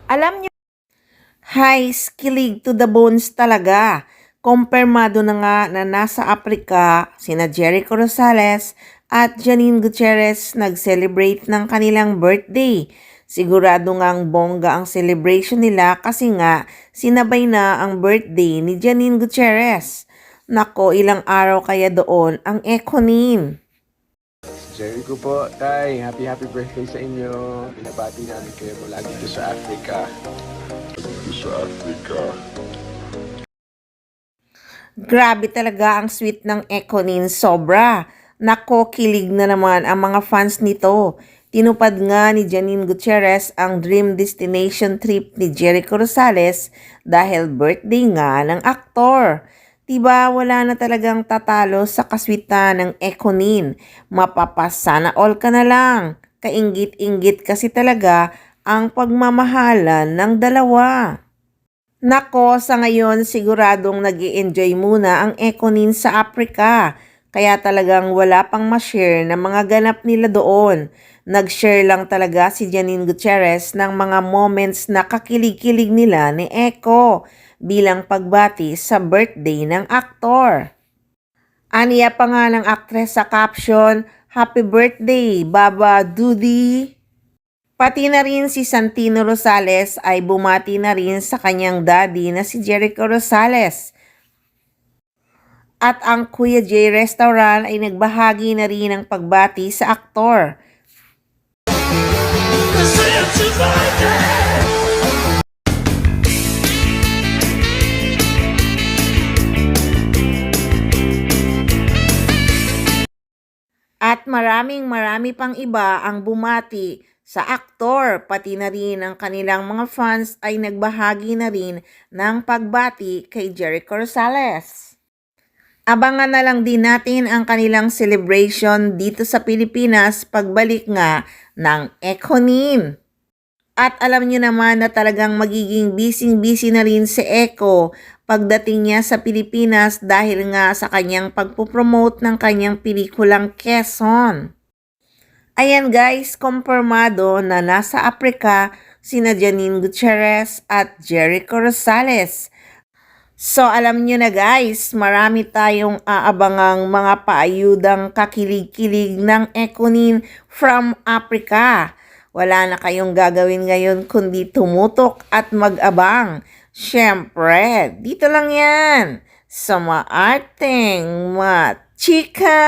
Alam niyo, kilig to the bones talaga. Kumpirmado na nga na nasa Aprika sina Jericho Rosales at Janine Gutierrez nag-celebrate ng kanilang birthday. Sigurado ngang bongga ang celebration nila kasi nga sinabay na ang birthday ni Janine Gutierrez. Nako, ilang araw kaya doon ang Econin. Jericho po, Tay, happy birthday sa inyo. Pinabati namin kayo mula dito sa Africa. Grabe talaga ang sweet ng Econin, sobra. Nako, kilig na naman ang mga fans nito. Tinupad nga ni Janine Gutierrez ang dream destination trip ni Jericho Rosales dahil birthday nga ng aktor. Diba wala na talagang tatalo sa kaswitan ng Econin. Mapapasana all ka na lang. Kainggit-inggit kasi talaga ang pagmamahalan ng dalawa. Nako, sa ngayon siguradong nag-i-enjoy muna ang Econin sa Africa. Kaya talagang wala pang ma-share na mga ganap nila doon. Nag-share lang talaga si Janine Gutierrez ng mga moments na kakilig-kilig nila ni Eco bilang pagbati sa birthday ng aktor. Aniya pa nga ng aktres sa caption, "Happy birthday, Baba Dudi!" Pati na rin si Santino Rosales ay bumati na rin sa kanyang daddy na si Jericho Rosales. At ang Kuya J Restaurant ay nagbahagi na rin ng pagbati sa aktor. At marami pang iba ang bumati sa aktor, pati na rin ang kanilang mga fans ay nagbahagi na rin ng pagbati kay Jericho Rosales. Abangan na lang din natin ang kanilang celebration dito sa Pilipinas pagbalik nga ng Econin. At alam niyo naman na talagang magiging busy na rin si Eco pagdating niya sa Pilipinas dahil nga sa kanyang pagpupromote ng kanyang pelikulang Quezon. Ayan guys, kumpirmado na nasa Aprika sina Janine Gutierrez at Jericho Rosales. So alam nyo na guys, marami tayong aabangang mga paayudang kakilig-kilig ng Econin from Africa. Wala na kayong gagawin ngayon kundi tumutok at mag-abang. Siyempre, dito lang yan sa Maarteng Machika!